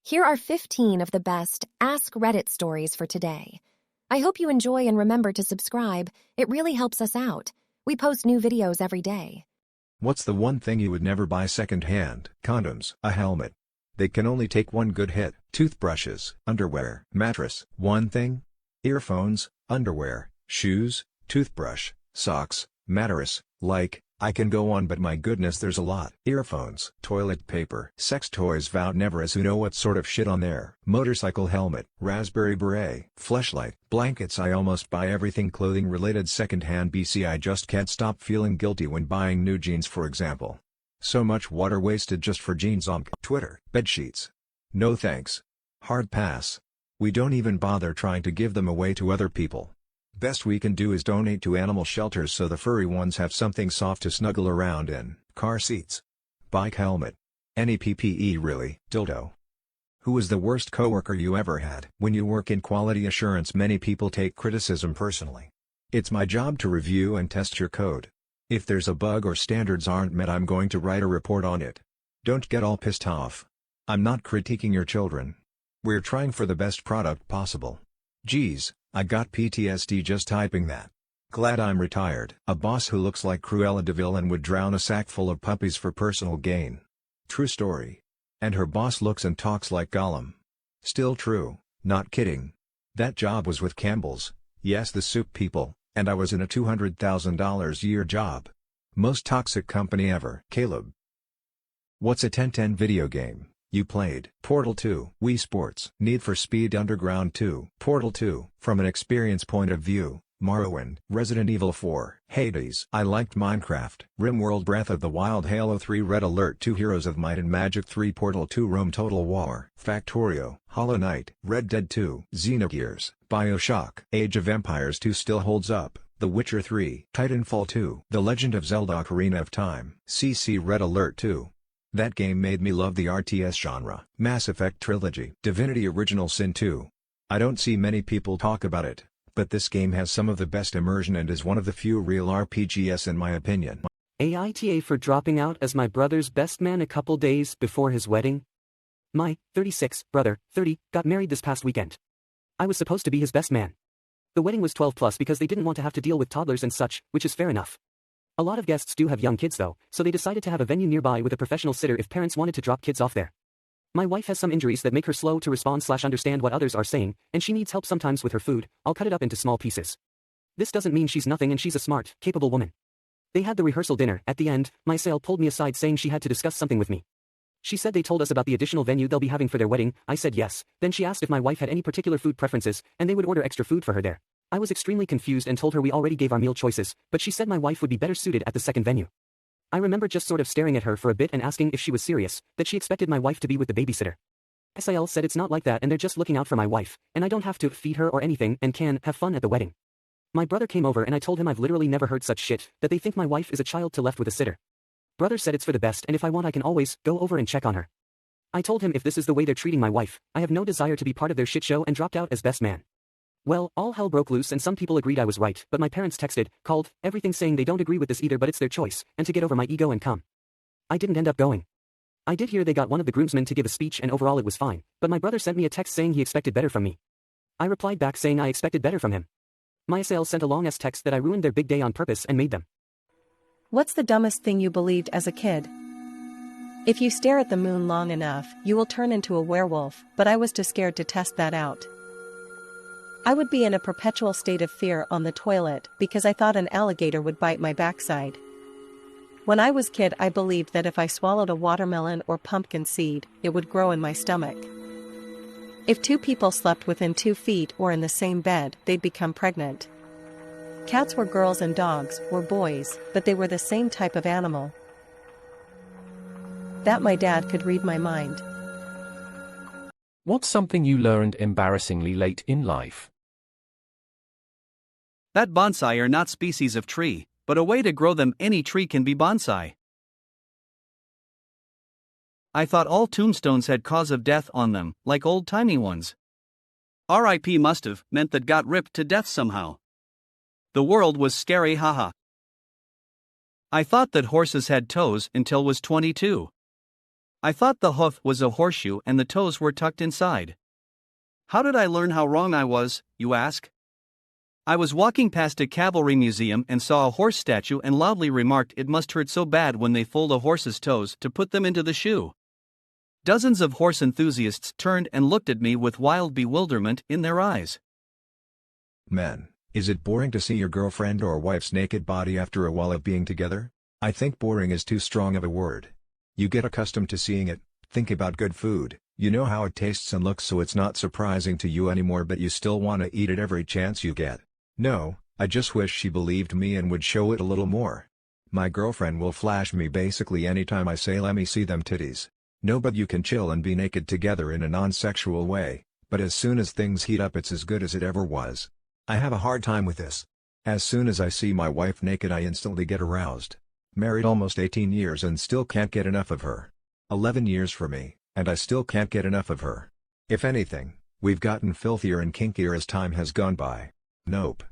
Here are 15 of the best Ask Reddit stories for today. I hope you enjoy and remember to subscribe. It really helps us out. We post new videos every day. What's the one thing you would never buy second-hand? Condoms. A helmet. They can only take one good hit. Toothbrushes. Underwear. Mattress. One thing? Earphones, underwear, shoes, toothbrush, socks, mattress. I can go on, but my goodness, there's a lot. Earphones, toilet paper, sex toys, vowed never as who know what sort of shit on there. Motorcycle helmet, raspberry beret, fleshlight, blankets. I almost buy everything clothing related secondhand BC. I just can't stop feeling guilty when buying new jeans, for example. So much water wasted just for jeans on Twitter. Bedsheets. No thanks. Hard pass. We don't even bother trying to give them away to other people. Best we can do is donate to animal shelters so the furry ones have something soft to snuggle around in. Car seats. Bike helmet. Any PPE really. Dildo. Who is the worst coworker you ever had? When you work in quality assurance, many people take criticism personally. It's my job to review and test your code. If there's a bug or standards aren't met, I'm going to write a report on it. Don't get all pissed off. I'm not critiquing your children. We're trying for the best product possible. Geez, I got PTSD just typing that. Glad I'm retired. A boss who looks like Cruella de Vil and would drown a sack full of puppies for personal gain. True story. And her boss looks and talks like Gollum. Still true, not kidding. That job was with Campbell's, yes, the soup people, and I was in a $200,000 a year job. Most toxic company ever. Caleb. What's a 10/10 video game you played? Portal 2, Wii Sports, Need for Speed Underground 2, Portal 2, from an experience point of view, Morrowind, Resident Evil 4, Hades. I liked Minecraft, RimWorld, Breath of the Wild, Halo 3, Red Alert 2, Heroes of Might and Magic 3, Portal 2, Rome, Total War, Factorio, Hollow Knight, Red Dead 2, Xenogears, BioShock, Age of Empires 2 still holds up, The Witcher 3, Titanfall 2, The Legend of Zelda Ocarina of Time, CC Red Alert 2. That game made me love the RTS genre. Mass Effect Trilogy, Divinity Original Sin 2. I don't see many people talk about it, but this game has some of the best immersion and is one of the few real RPGs in my opinion. AITA for dropping out as my brother's best man a couple days before his wedding. My 36 brother, 30, got married this past weekend. I was supposed to be his best man. The wedding was 12 plus because they didn't want to have to deal with toddlers and such, which is fair enough. A lot of guests do have young kids though, so they decided to have a venue nearby with a professional sitter if parents wanted to drop kids off there. My wife has some injuries that make her slow to respond/understand what others are saying, and she needs help sometimes with her food. I'll cut it up into small pieces. This doesn't mean she's nothing, and she's a smart, capable woman. They had the rehearsal dinner. At the end, my sale pulled me aside saying she had to discuss something with me. She said they told us about the additional venue they'll be having for their wedding. I said yes. Then she asked if my wife had any particular food preferences, and they would order extra food for her there. I was extremely confused and told her we already gave our meal choices, but she said my wife would be better suited at the second venue. I remember just sort of staring at her for a bit and asking if she was serious, that she expected my wife to be with the babysitter. SIL said it's not like that and they're just looking out for my wife, and I don't have to feed her or anything and can have fun at the wedding. My brother came over and I told him I've literally never heard such shit, that they think my wife is a child to left with a sitter. Brother said it's for the best and if I want I can always go over and check on her. I told him if this is the way they're treating my wife, I have no desire to be part of their shit show and dropped out as best man. Well, all hell broke loose and some people agreed I was right, but my parents texted, called, everything saying they don't agree with this either but it's their choice, and to get over my ego and come. I didn't end up going. I did hear they got one of the groomsmen to give a speech and overall it was fine, but my brother sent me a text saying he expected better from me. I replied back saying I expected better from him. My sales sent a long-ass text that I ruined their big day on purpose and made them. What's the dumbest thing you believed as a kid? If you stare at the moon long enough, you will turn into a werewolf, but I was too scared to test that out. I would be in a perpetual state of fear on the toilet because I thought an alligator would bite my backside. When I was a kid, I believed that if I swallowed a watermelon or pumpkin seed, it would grow in my stomach. If two people slept within 2 feet or in the same bed, they'd become pregnant. Cats were girls and dogs were boys, but they were the same type of animal. That my dad could read my mind. What's something you learned embarrassingly late in life? That bonsai are not species of tree, but a way to grow them. Any tree can be bonsai. I thought all tombstones had cause of death on them, like old-timey ones. RIP must have meant that got ripped to death somehow. The world was scary, haha. I thought that horses had toes until was 22. I thought the hoof was a horseshoe and the toes were tucked inside. How did I learn how wrong I was, you ask? I was walking past a cavalry museum and saw a horse statue and loudly remarked it must hurt so bad when they fold a horse's toes to put them into the shoe. Dozens of horse enthusiasts turned and looked at me with wild bewilderment in their eyes. Men, is it boring to see your girlfriend or wife's naked body after a while of being together? I think boring is too strong of a word. You get accustomed to seeing it, think about good food, you know how it tastes and looks, so it's not surprising to you anymore, but you still want to eat it every chance you get. No, I just wish she believed me and would show it a little more. My girlfriend will flash me basically anytime I say let me see them titties. No, but you can chill and be naked together in a non-sexual way, but as soon as things heat up it's as good as it ever was. I have a hard time with this. As soon as I see my wife naked I instantly get aroused. Married almost 18 years and still can't get enough of her. 11 years for me, and I still can't get enough of her. If anything, we've gotten filthier and kinkier as time has gone by. Nope.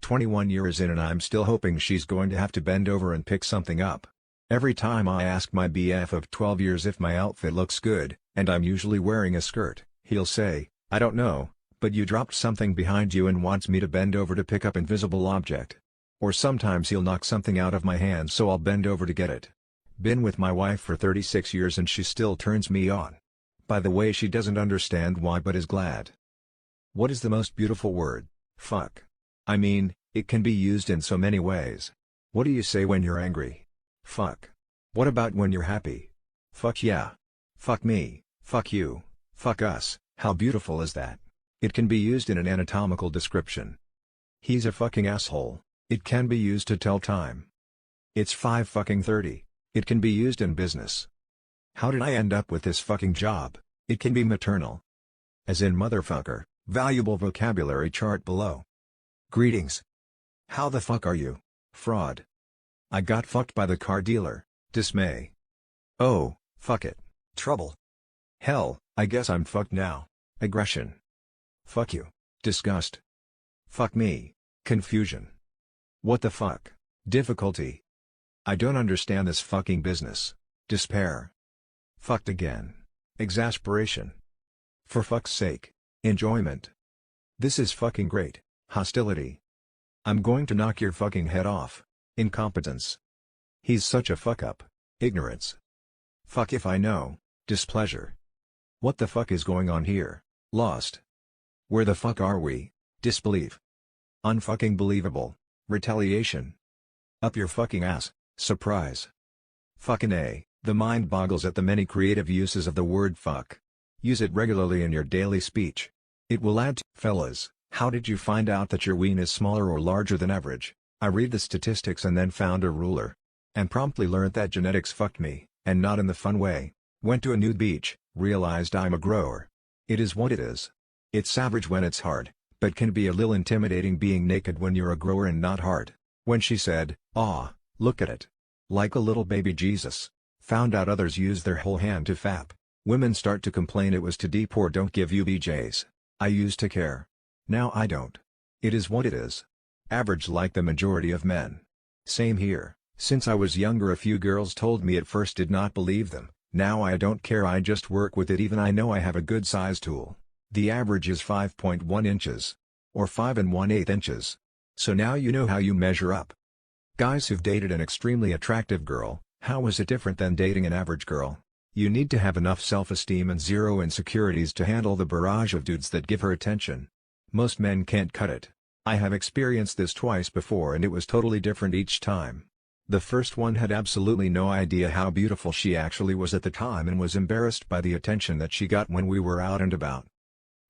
21 years in and I'm still hoping she's going to have to bend over and pick something up. Every time I ask my BF of 12 years if my outfit looks good, and I'm usually wearing a skirt, he'll say, I don't know, but you dropped something behind you, and wants me to bend over to pick up invisible object. Or sometimes he'll knock something out of my hand so I'll bend over to get it. Been with my wife for 36 years and she still turns me on. By the way, she doesn't understand why but is glad. What is the most beautiful word? Fuck. I mean, it can be used in so many ways. What do you say when you're angry? Fuck. What about when you're happy? Fuck yeah. Fuck me, fuck you, fuck us. How beautiful is that? It can be used in an anatomical description. He's a fucking asshole. It can be used to tell time. It's 5:30. It can be used in business. How did I end up with this fucking job? It can be maternal. As in motherfucker, valuable vocabulary chart below. Greetings. How the fuck are you? Fraud. I got fucked by the car dealer. Dismay. Oh, fuck it. Trouble. Hell, I guess I'm fucked now. Aggression. Fuck you. Disgust. Fuck me. Confusion. What the fuck? Difficulty. I don't understand this fucking business. Despair. Fucked again. Exasperation. For fuck's sake. Enjoyment. This is fucking great. Hostility. I'm going to knock your fucking head off. Incompetence. He's such a fuck up. Ignorance. Fuck if I know. Displeasure. What the fuck is going on here? Lost. Where the fuck are we? Disbelief. Unfucking believable. Retaliation. Up your fucking ass. Surprise. Fucking A. The mind boggles at the many creative uses of the word fuck. Use it regularly in your daily speech. It will add to. Fellas, how did you find out that your ween is smaller or larger than average? I read the statistics and then found a ruler. And promptly learned that genetics fucked me, and not in the fun way. Went to a nude beach, realized I'm a grower. It is what it is. It's savage when it's hard, but can be a little intimidating being naked when you're a grower and not hard. When she said, "Aw, look at it. Like a little baby Jesus." Found out others use their whole hand to fap. Women start to complain it was too deep or don't give you BJs. I used to care. Now I don't. It is what it is. Average like the majority of men. Same here. Since I was younger a few girls told me at first, did not believe them. Now I don't care, I just work with it, even I know I have a good size tool. The average is 5.1 inches. Or 5 1/8 inches. So now you know how you measure up. Guys who've dated an extremely attractive girl, how is it different than dating an average girl? You need to have enough self-esteem and zero insecurities to handle the barrage of dudes that give her attention. Most men can't cut it. I have experienced this twice before and it was totally different each time. The first one had absolutely no idea how beautiful she actually was at the time and was embarrassed by the attention that she got when we were out and about.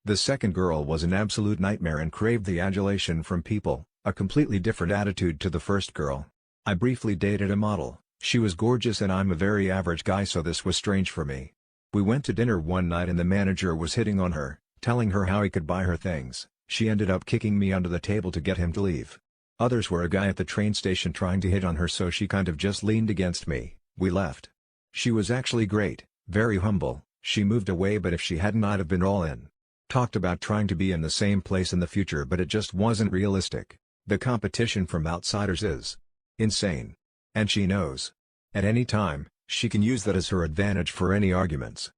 The second girl was an absolute nightmare and craved the adulation from people, a completely different attitude to the first girl. I briefly dated a model. She was gorgeous and I'm a very average guy, so this was strange for me. We went to dinner one night and the manager was hitting on her, telling her how he could buy her things. She ended up kicking me under the table to get him to leave. Others were a guy at the train station trying to hit on her, so she kind of just leaned against me. We left. She was actually great, very humble. She moved away, but if she hadn't I'd have been all in. Talked about trying to be in the same place in the future, but it just wasn't realistic. The competition from outsiders is insane. And she knows. At any time, She can use that as her advantage for any arguments.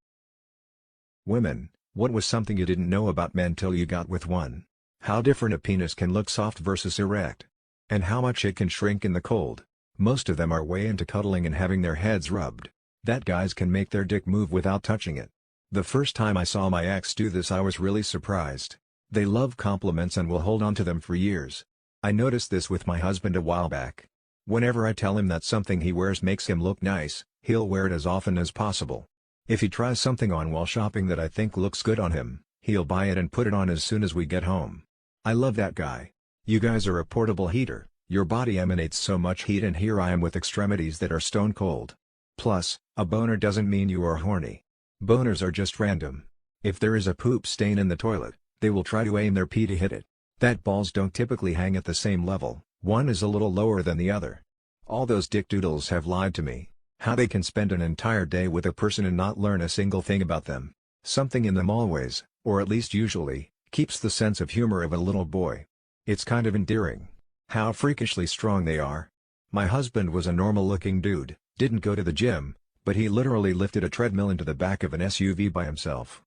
Women, what was something you didn't know about men till you got with one? How different a penis can look soft versus erect. And how much it can shrink in the cold. Most of them are way into cuddling and having their heads rubbed. That guys can make their dick move without touching it. The first time I saw my ex do this I was really surprised. They love compliments and will hold on to them for years. I noticed this with my husband a while back. Whenever I tell him that something he wears makes him look nice, he'll wear it as often as possible. If he tries something on while shopping that I think looks good on him, he'll buy it and put it on as soon as we get home. I love that guy. You guys are a portable heater, your body emanates so much heat and here I am with extremities that are stone cold. Plus, a boner doesn't mean you are horny. Boners are just random. If there is a poop stain in the toilet, they will try to aim their pee to hit it. That balls don't typically hang at the same level, one is a little lower than the other. All those dick doodles have lied to me. How they can spend an entire day with a person and not learn a single thing about them. Something in them always, or at least usually, keeps the sense of humor of a little boy. It's kind of endearing. How freakishly strong they are. My husband was a normal-looking dude, didn't go to the gym, but he literally lifted a treadmill into the back of an SUV by himself.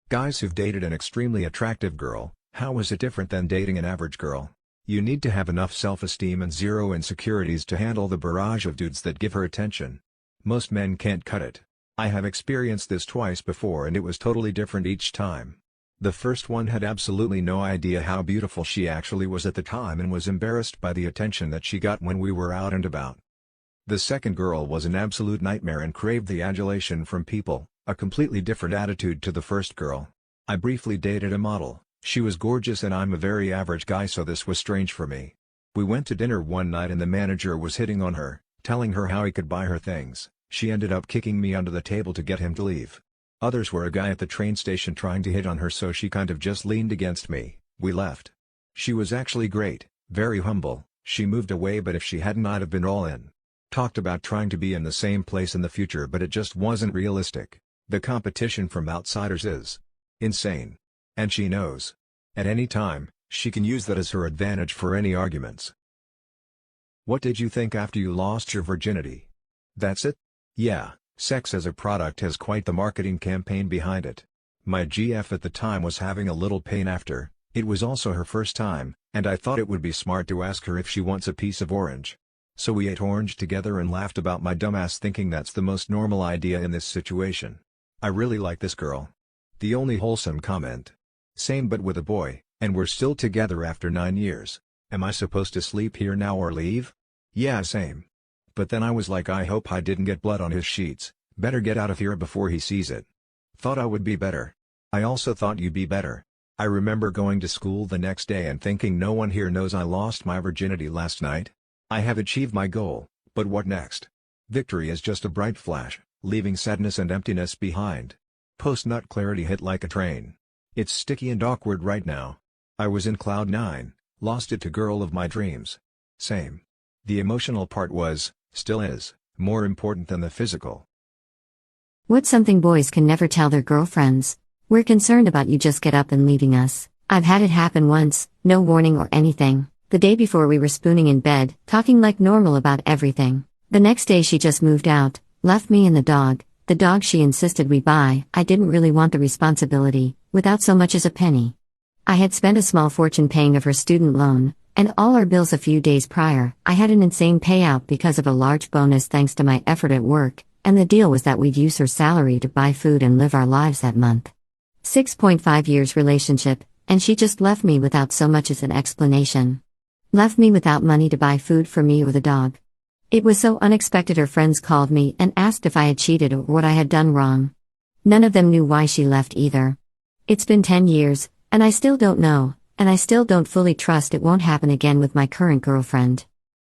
Guys who've dated an extremely attractive girl, how is it different than dating an average girl? You need to have enough self-esteem and zero insecurities to handle the barrage of dudes that give her attention. Most men can't cut it. I have experienced this twice before and it was totally different each time. The first one had absolutely no idea how beautiful she actually was at the time and was embarrassed by the attention that she got when we were out and about. The second girl was an absolute nightmare and craved the adulation from people, a completely different attitude to the first girl. I briefly dated a model. She was gorgeous and I'm a very average guy so this was strange for me. We went to dinner one night and the manager was hitting on her, telling her how he could buy her things. She ended up kicking me under the table to get him to leave. Others were a guy at the train station trying to hit on her so she kind of just leaned against me. We left. She was actually great, very humble, she moved away but if she hadn't I'd have been all in. Talked about trying to be in the same place in the future but it just wasn't realistic. The competition from outsiders is insane. And she knows. At any time, she can use that as her advantage for any arguments. What did you think after you lost your virginity? That's it? Yeah, sex as a product has quite the marketing campaign behind it. My GF at the time was having a little pain after, it was also her first time, and I thought it would be smart to ask her if she wants a piece of orange. So we ate orange together and laughed about my dumbass thinking that's the most normal idea in this situation. I really like this girl. The only wholesome comment. Same but with a boy, and we're still together after 9 years. Am I supposed to sleep here now or leave? Yeah, same. But then I was like I hope I didn't get blood on his sheets, better get out of here before he sees it. Thought I would be better. I also thought you'd be better. I remember going to school the next day and thinking no one here knows I lost my virginity last night. I have achieved my goal, but what next? Victory is just a bright flash, leaving sadness and emptiness behind. Post-nut clarity hit like a train. It's sticky and awkward right now. I was in cloud 9, lost it to girl of my dreams. Same. The emotional part was, still is, more important than the physical. What's something boys can never tell their girlfriends? We're concerned about you just get up and leaving us. I've had it happen once, no warning or anything. The day before we were spooning in bed, talking like normal about everything. The next day she just moved out, left me and the dog she insisted we buy. I didn't really want the responsibility, without so much as a penny. I had spent a small fortune paying off her student loan, and all our bills a few days prior. I had an insane payout because of a large bonus thanks to my effort at work, and the deal was that we'd use her salary to buy food and live our lives that month. 6.5 years relationship, and she just left me without so much as an explanation. Left me without money to buy food for me or the dog. It was so unexpected her friends called me and asked if I had cheated or what I had done wrong. None of them knew why she left either. It's been 10 years, and I still don't know, and I still don't fully trust it won't happen again with my current girlfriend.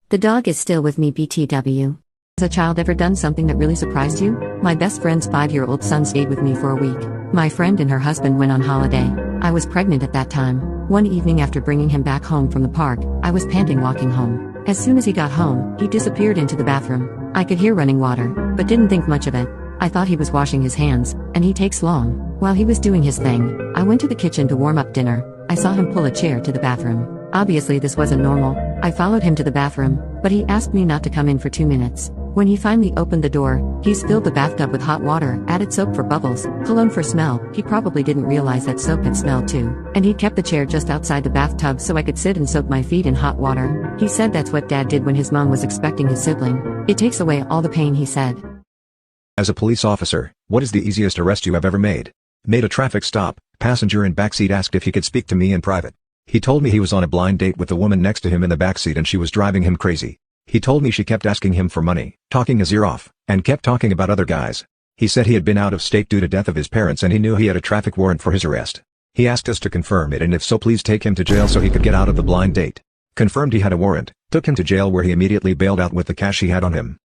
The dog is still with me BTW. Has a child ever done something that really surprised you? My best friend's 5-year-old son stayed with me for a week. My friend and her husband went on holiday. I was pregnant at that time. One evening after bringing him back home from the park, I was panting walking home. As soon as he got home, he disappeared into the bathroom. I could hear running water, but didn't think much of it. I thought he was washing his hands, and he takes long. While he was doing his thing, I went to the kitchen to warm up dinner. I saw him pull a chair to the bathroom. Obviously this wasn't normal. I followed him to the bathroom, but he asked me not to come in for 2 minutes. When he finally opened the door, he's filled the bathtub with hot water, added soap for bubbles, cologne for smell. He probably didn't realize that soap had smell too. And he kept the chair just outside the bathtub so I could sit and soak my feet in hot water. He said that's what Dad did when his mom was expecting his sibling. It takes away all the pain, he said. As a police officer, what is the easiest arrest you have ever made? Made a traffic stop. Passenger in backseat asked if he could speak to me in private. He told me he was on a blind date with the woman next to him in the backseat and she was driving him crazy. He told me she kept asking him for money, talking his ear off, and kept talking about other guys. He said he had been out of state due to death of his parents and he knew he had a traffic warrant for his arrest. He asked us to confirm it and if so please take him to jail so he could get out of the blind date. Confirmed he had a warrant, took him to jail where he immediately bailed out with the cash he had on him.